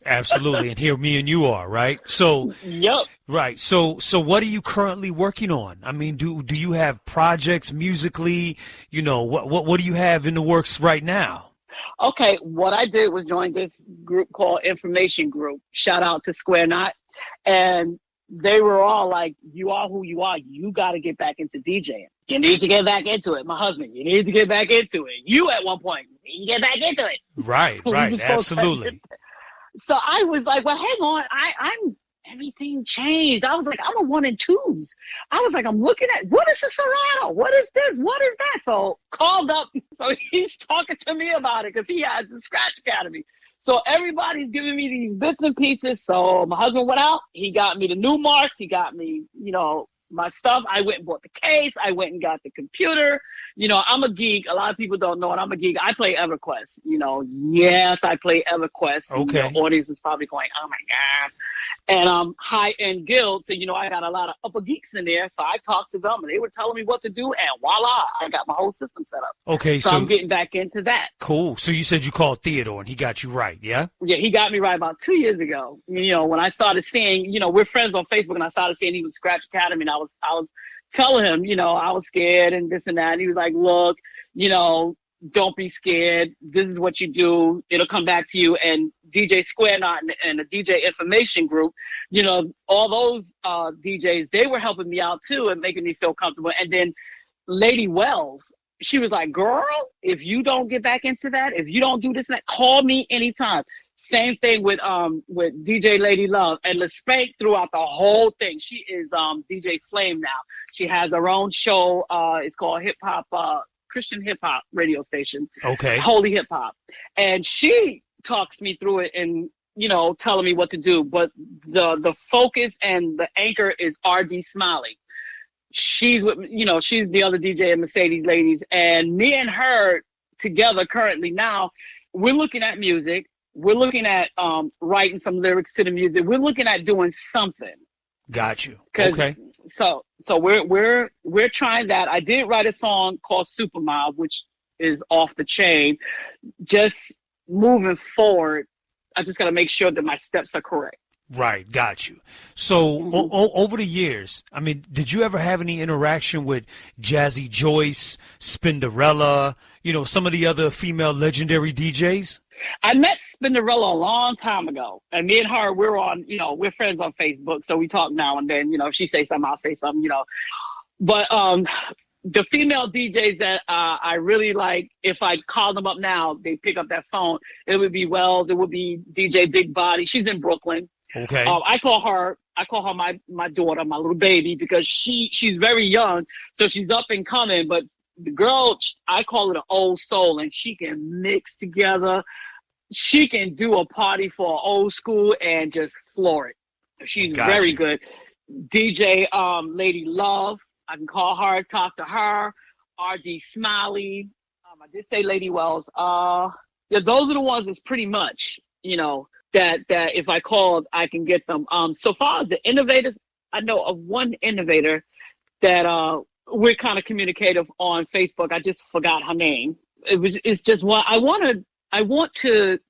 Absolutely, and here me and you are, right? So, yep, right. So what are you currently working on? I mean, do you have projects musically? What do you have in the works right now? Okay, what I did was join this group called Information Group. Shout out to Square Knot, and they were all like, "You are who you are. You got to get back into DJing. You need to get back into it." My husband, you need to get back into it. You at one point, you get back into it. Right, absolutely. So I was like, well, hang on. I'm everything changed. I was like, I'm a 1 and 2s. I was like, I'm looking at, what is a Serato? What is this? What is that? So called up. So he's talking to me about it because he has the Scratch Academy. So everybody's giving me these bits and pieces. So my husband went out. He got me the new marks. He got me, my stuff. I went and bought the case. I went and got the computer. I'm a geek. A lot of people don't know it. I'm a geek. I play EverQuest. Yes, I play EverQuest. Okay. The audience is probably going, oh my God. And high-end guild. So, I got a lot of upper geeks in there. So I talked to them and they were telling me what to do. And voila, I got my whole system set up. Okay. So I'm getting back into that. Cool. So you said you called Theodore and he got you right, yeah? Yeah, he got me right about 2 years ago. When I started seeing, we're friends on Facebook and I started seeing he was Scratch Academy and I was telling him, I was scared and this and that. And he was like, look, don't be scared. This is what you do. It'll come back to you. And DJ Square Knot and the DJ Information Group, all those DJs, they were helping me out too and making me feel comfortable. And then Lady Wells, she was like, girl, if you don't get back into that, if you don't do this and that, call me anytime. Same thing with DJ Lady Love and LaSpank throughout the whole thing. She is DJ Flame now. She has her own show. It's called Hip Hop, Christian Hip Hop radio station. Okay. Holy Hip Hop. And she talks me through it and, telling me what to do. But the focus and the anchor is RD Smiley. She's she's the other DJ at Mercedes Ladies. And me and her together currently now, we're looking at music. We're looking at writing some lyrics to the music. We're looking at doing something. Got you. Okay. So we're trying that. I did write a song called Supermob, which is off the chain. Just moving forward, I just got to make sure that my steps are correct. Right, got you. So over the years, I mean, did you ever have any interaction with Jazzy Joyce, Spinderella, some of the other female legendary DJs? I met Spinderella a long time ago, and me and her, we're friends on Facebook, so we talk now and then. If she says something, I'll say something. But the female DJs that I really like, if I call them up now, they pick up that phone. It would be Wells. It would be DJ Big Body. She's in Brooklyn. Okay. I call her my daughter, my little baby, because she's very young, so she's up and coming. But the girl, I call her an old soul, and she can mix together. She can do a party for old school and just floor it. She's very good. DJ Lady Love, I can call her, talk to her. RD Smiley. I did say Lady Wells. Yeah, those are the ones that's pretty much, that if I called, I can get them. So far as the innovators, I know of one innovator that we're kind of communicative on Facebook. I just forgot her name. It's just one. I want to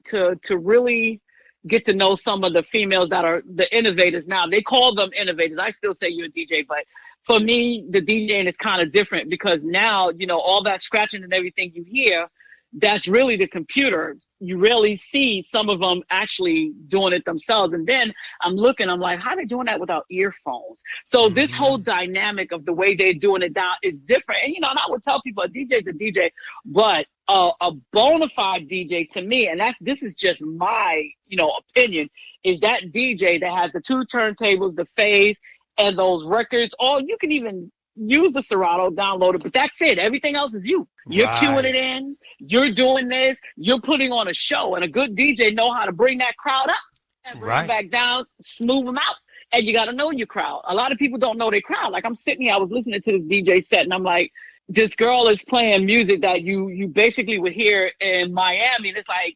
really get to know some of the females that are the innovators now. They call them innovators. I still say you're a DJ, but for me, the DJing is kind of different because now, all that scratching and everything you hear, that's really the computer. You rarely see some of them actually doing it themselves. And then I'm like, how are they doing that without earphones? So this whole dynamic of the way they're doing it now is different. And, and I would tell people a DJ is a DJ, but a bona fide DJ to me, and this is just my, opinion, is that DJ that has the 2 turntables, the phase, and those records. Or you can even use the Serato, download it, but that's it. Everything else is you. You're cueing it in. You're doing this. You're putting on a show, and a good DJ know how to bring that crowd up and bring them back down, smooth them out. And you got to know your crowd. A lot of people don't know their crowd. Like I'm sitting here, I was listening to this DJ set, and I'm like, this girl is playing music that you basically would hear in Miami. And it's like,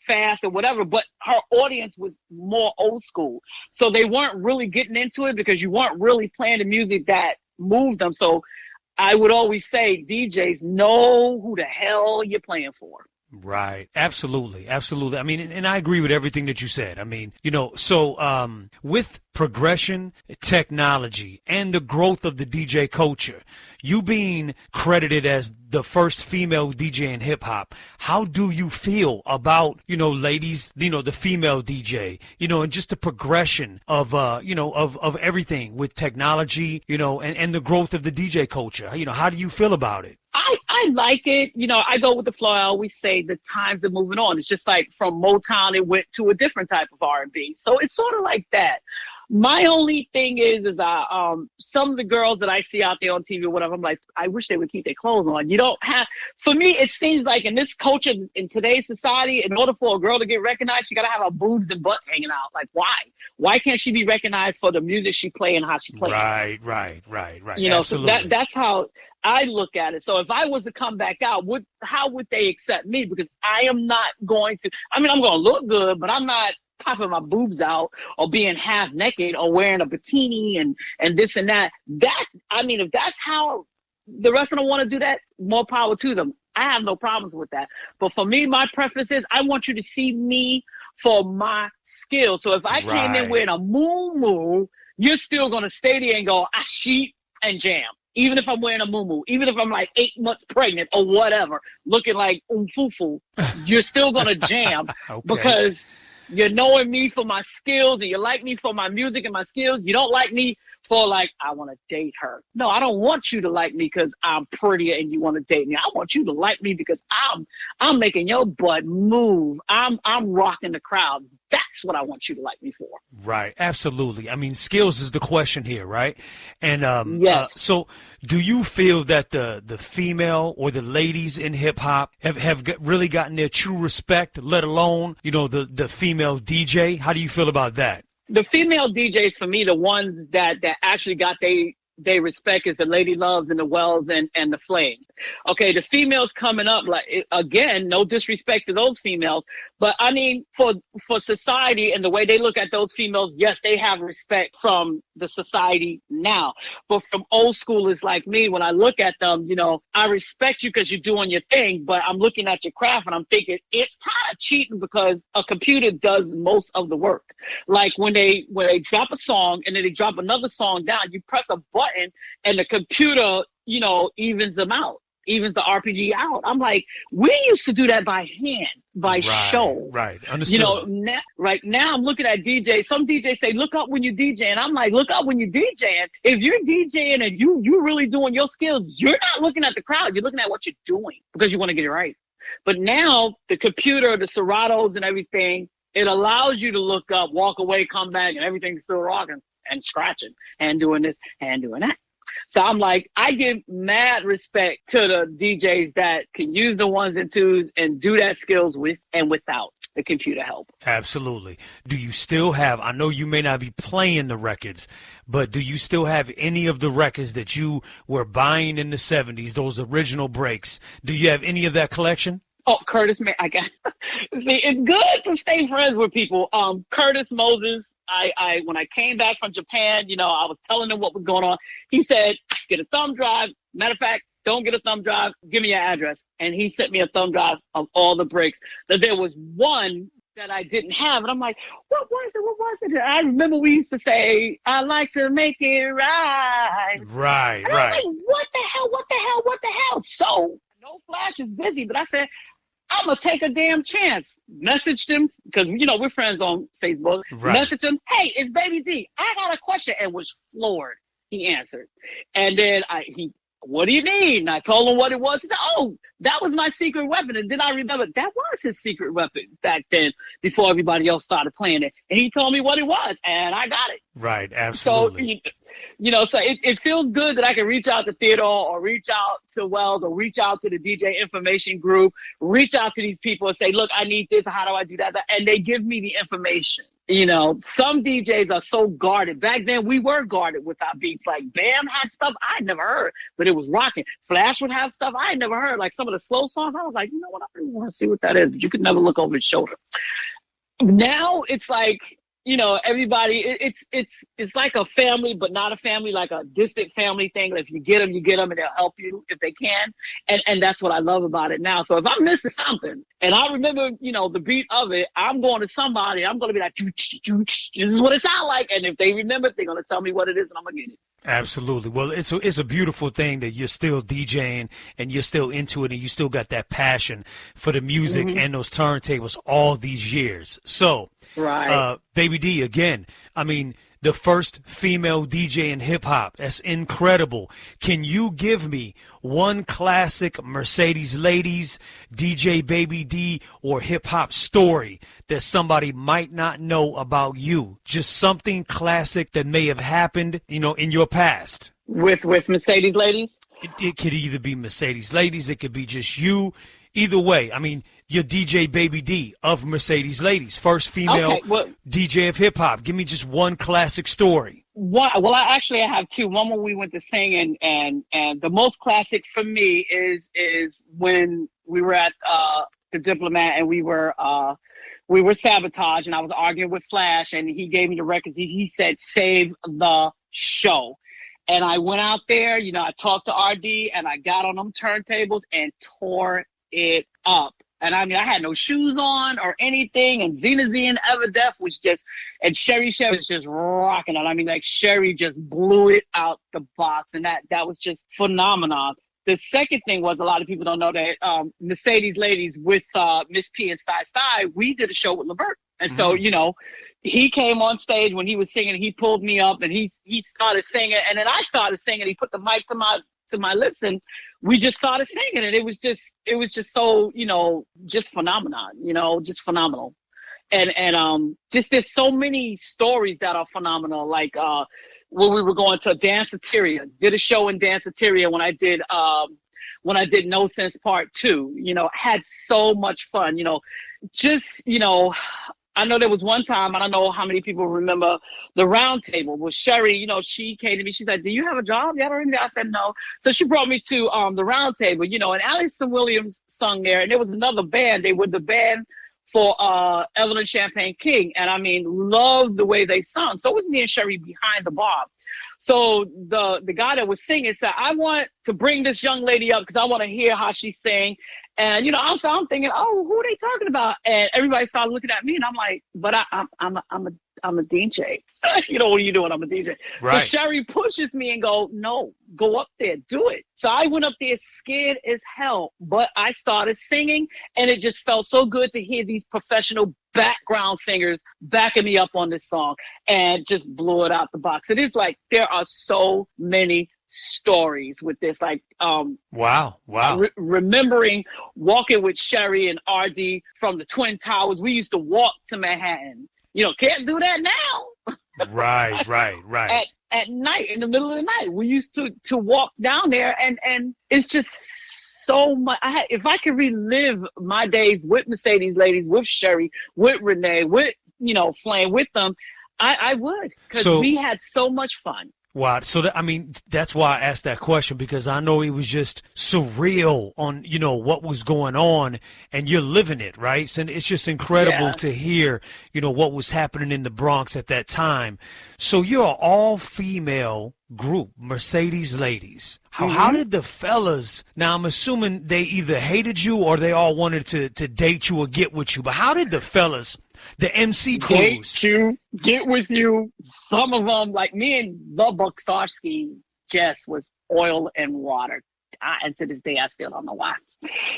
fast or whatever, but her audience was more old school. So they weren't really getting into it because you weren't really playing the music that moves them. So I would always say DJs know who the hell you're playing for. Right. Absolutely. Absolutely. I mean, and I agree with everything that you said. I mean, so with progression, technology, and the growth of the DJ culture, you being credited as the first female DJ in hip hop, how do you feel about, ladies, the female DJ, and just the progression of, of everything with technology, and the growth of the DJ culture? How do you feel about it? I like it. I go with the flow. I always say the times are moving on. It's just like from Motown, it went to a different type of R&B. So it's sort of like that. My only thing is some of the girls that I see out there on TV or whatever, I'm like, I wish they would keep their clothes on. For me, it seems like in this culture, in today's society, in order for a girl to get recognized, she got to have her boobs and butt hanging out. Like, why? Why can't she be recognized for the music she play and how she plays? Right. So that's how I look at it. So if I was to come back out, how would they accept me? Because I am not going to, I'm going to look good, but I'm not popping my boobs out or being half naked or wearing a bikini and this and that. If that's how the rest of them want to do that, more power to them. I have no problems with that. But for me, my preference is I want you to see me for my skills. So if I came in wearing a moo-moo, you're still going to stay there and go, I sheet and jam. Even if I'm wearing a moo-moo, even if I'm like 8 months pregnant or whatever, looking like umfufu, you're still going to jam because you're knowing me for my skills and you like me for my music and my skills. You don't like me for like, I want to date her. No, I don't want you to like me because I'm prettier and you want to date me. I want you to like me because I'm making your butt move. I'm rocking the crowd. That's what I want you to like me for. Right. Absolutely. I mean, skills is the question here, right? And yes. So do you feel that the female or the ladies in hip hop have really gotten their true respect, let alone, the female DJ? How do you feel about that? The female DJs, for me, the ones that actually got they respect is the Lady Loves and the Wells and the Flames. Okay, the females coming up, like, again, no disrespect to those females, but I mean, for society and the way they look at those females, yes, they have respect from the society now. But from old schoolers like me, when I look at them, I respect you because you're doing your thing, but I'm looking at your craft and I'm thinking it's kind of cheating because a computer does most of the work. Like when they drop a song and then they drop another song down, you press a button and the computer, evens them out, evens the RPG out. I'm like, we used to do that by hand, by show. Right. Understood. Now I'm looking at DJs. Some DJs say, look up when you're DJing. I'm like, look up when you're DJing. If you're DJing and you really doing your skills, you're not looking at the crowd. You're looking at what you're doing because you want to get it right. But now the computer, the Seratos and everything, it allows you to look up, walk away, come back, and everything's still rocking and scratching and doing this and doing that. So I'm like, I give mad respect to the DJs that can use the ones and twos and do that skills with and without the computer help. Absolutely. Do you still have, I know you may not be playing the records, but do you still have any of the records that you were buying in the 70s, those original breaks? Do you have any of that collection? Oh, Curtis, man, I got. See, it's good to stay friends with people. Curtis Moses, I when I came back from Japan, I was telling him what was going on. He said, get a thumb drive. Matter of fact, don't get a thumb drive. Give me your address. And he sent me a thumb drive of all the breaks. That there was one that I didn't have. And I'm like, what was it? And I remember we used to say, I like to make it right. Right, and right. I was like, what the hell? So, no Flash is busy, but I said, I'm going to take a damn chance. Messaged him, because, we're friends on Facebook. Right. Messaged him, hey, it's Baby D. I got a question, and was floored. He answered. And then what do you need? And I told him what it was. He said, oh, that was my secret weapon. And then I remember that was his secret weapon back then before everybody else started playing it. And he told me what it was, and I got it. Right, absolutely. So, so it feels good that I can reach out to Theodore or reach out to Wells or reach out to the DJ information group, reach out to these people and say, look, I need this. How do I do that? And they give me the information. Some DJs are so guarded. Back then, we were guarded with our beats. Like, Bam had stuff I'd never heard, but it was rocking. Flash would have stuff I'd never heard. Like some of the slow songs, I was like, you know what? I really want to see what that is. But you could never look over his shoulder. Now it's like, everybody, it's like a family, but not a family, like a distant family thing. If you get them, and they'll help you if they can. And that's what I love about it now. So if I'm missing something and I remember, the beat of it, I'm going to somebody, I'm going to be like, this is what it sounds like. And if they remember it, they're going to tell me what it is and I'm going to get it. Absolutely. Well, it's a beautiful thing that you're still DJing and you're still into it and you still got that passion for the music and those turntables all these years. So, right. Baby D, again, I mean, the first female DJ in hip hop. That's incredible. Can you give me one classic Mercedes Ladies, DJ Baby D, or hip hop story that somebody might not know about you? Just something classic that may have happened, in your past. With Mercedes Ladies? It could either be Mercedes Ladies, it could be just you. Either way, I mean, you're DJ Baby D of Mercedes Ladies, first female DJ of hip hop. Give me just one classic story. Well, I have two. One when we went to sing, and the most classic for me is when we were at the Diplomat and we were Sabotage, and I was arguing with Flash, and he gave me the records. He said, "Save the show." And I went out there, I talked to RD, and I got on them turntables and tore it up. And I mean, I had no shoes on or anything. And Zena Z and Everdef was and Sherry was just rocking it. I mean, like, Sherry just blew it out the box. And that was just phenomenal. The second thing was, a lot of people don't know that Mercedes Ladies with Miss P and Sty, we did a show with Levert. And so, he came on stage when he was singing, he pulled me up and he started singing. And then I started singing. He put the mic to my lips and we just started singing, and it was just so, just phenomenal, just phenomenal. And just there's so many stories that are phenomenal. Like when we were going to Danceteria, did a show in Danceteria when I did No Sense Part 2, had so much fun, I know there was one time, I don't know how many people remember the round table with Sherry. She came to me. She said, "Do you have a job?" Yeah, I said, "No." So she brought me to the round table, and Allison Williams sung there. And there was another band. They were the band for Evelyn Champagne King. And I mean, loved the way they sung. So it was me and Sherry behind the bar. So the guy that was singing said, "I want to bring this young lady up because I want to hear how she sang." And, I'm thinking, oh, who are they talking about? And everybody started looking at me, and I'm like, but I'm a DJ. What are you doing? I'm a DJ. Right. So Sherry pushes me and no, go up there, do it. So I went up there scared as hell, but I started singing, and it just felt so good to hear these professional background singers backing me up on this song, and just blew it out the box. It is like, there are so many stories with this, like wow remembering walking with Sherry and RD from the Twin Towers. We used to walk to Manhattan. Can't do that now. right at night, in the middle of the night, we used to walk down there, and it's just so much. If I could relive my days with Mercedes Ladies, with Sherry, with Renee, with Flame, with them, I would, because we had so much fun. Wow. So, that's why I asked that question, because I know it was just surreal on, what was going on, and you're living it, right? So it's just incredible to hear, what was happening in the Bronx at that time. So you're an all-female group, Mercedes Ladies. How did the fellas, now I'm assuming they either hated you or they all wanted to date you or get with you, but how did the fellas, the MC crews, get with you? Some of them, like me and the Buck Starsky, Jess, was oil and water. And to this day, I still don't know why.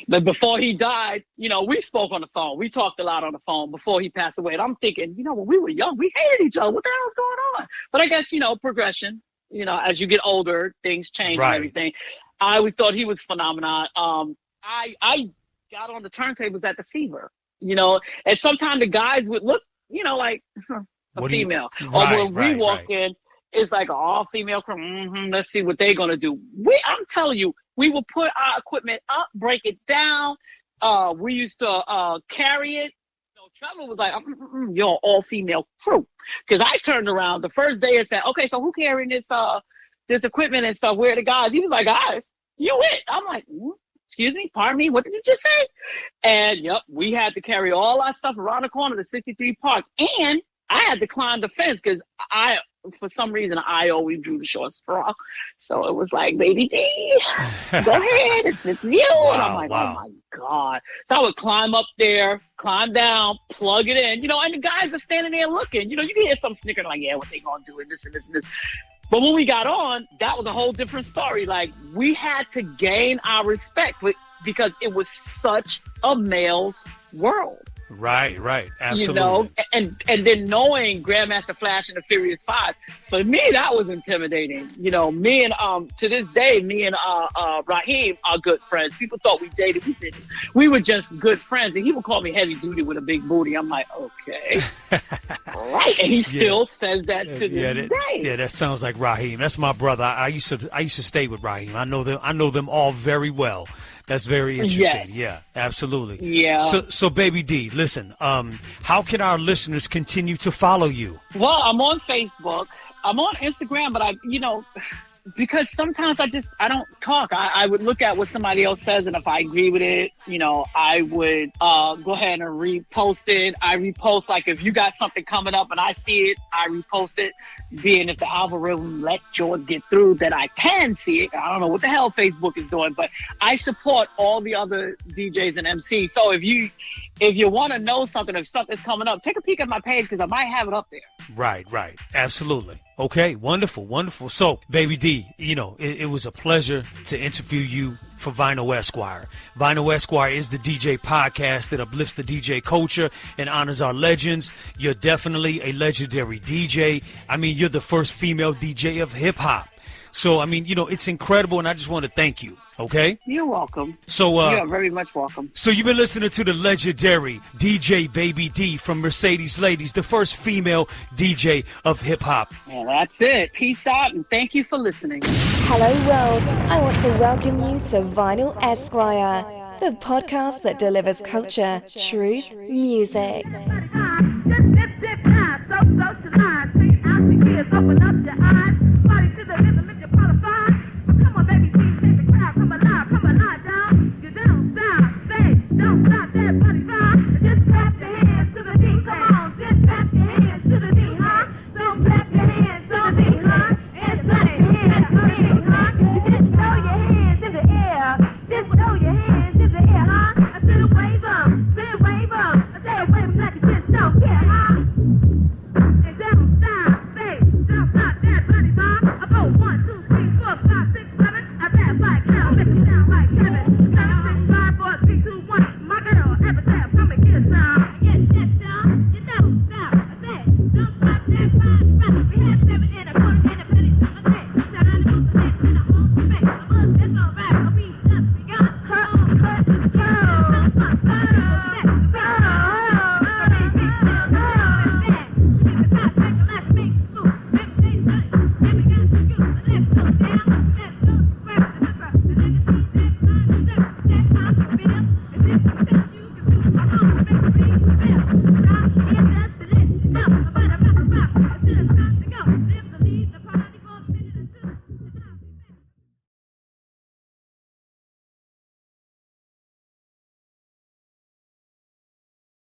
But before he died, we spoke on the phone. We talked a lot on the phone before he passed away. And I'm thinking, when we were young, we hated each other. What the hell's going on? But I guess, progression, as you get older, things change and everything. I always thought he was phenomenon. I got on the turntables at the Fever, and sometimes the guys would look, like a female. Or when we walk in, it's like an all-female crew. Let's see what they're going to do. I'm telling you, we will put our equipment up, break it down. We used to carry it. Trevor was like, you're an all-female crew. Because I turned around the first day and said, okay, so who carrying this equipment and stuff? Where are the guys? He was like, guys, you it. I'm like, excuse me, pardon me, what did you just say? And, we had to carry all our stuff around the corner to 63 Park. And I had to climb the fence because for some reason, I always drew the short straw. So it was like, baby D, go ahead, it's you. Wow, and I'm like, oh my God. So I would climb up there, climb down, plug it in, and the guys are standing there looking. You can hear some snickering like, yeah, what they gonna do and this and this and this. But when we got on, that was a whole different story. Like, we had to gain our respect because it was such a male's world. Right, absolutely. And then knowing Grandmaster Flash and the Furious Five, for me that was intimidating. Me and to this day, me and Raheem are good friends. People thought we dated, we didn't. We were just good friends, and he would call me heavy duty with a big booty. I'm like, okay, right, and he still says that to this day. Yeah, that sounds like Raheem. That's my brother. I used to stay with Raheem. I know them all very well. That's very interesting. Yes. Yeah, absolutely. Yeah. So Baby D, listen, how can our listeners continue to follow you? Well, I'm on Facebook. I'm on Instagram, but because sometimes I don't talk. I would look at what somebody else says, and if I agree with it, I would go ahead and repost it. I repost, like, if you got something coming up and I see it, I repost it. Being if the algorithm let yours get through that I can see it. I don't know what the hell Facebook is doing, but I support all the other DJs and MCs. So if you want to know something, if something's coming up, take a peek at my page because I might have it up there. Right. Absolutely. Okay, wonderful. So, Baby D, it was a pleasure to interview you for Vinyl Esquire. Vinyl Esquire is the DJ podcast that uplifts the DJ culture and honors our legends. You're definitely a legendary DJ. I mean, you're the first female DJ of hip-hop. So, I mean, it's incredible, and I just want to thank you, okay? You're welcome. So, you're very much welcome. So you've been listening to the legendary DJ Baby D from Mercedes Ladies, the first female DJ of hip-hop. Yeah, that's it. Peace out, and thank you for listening. Hello world, I want to welcome you to Vinyl Esquire, the podcast that delivers culture, truth, music.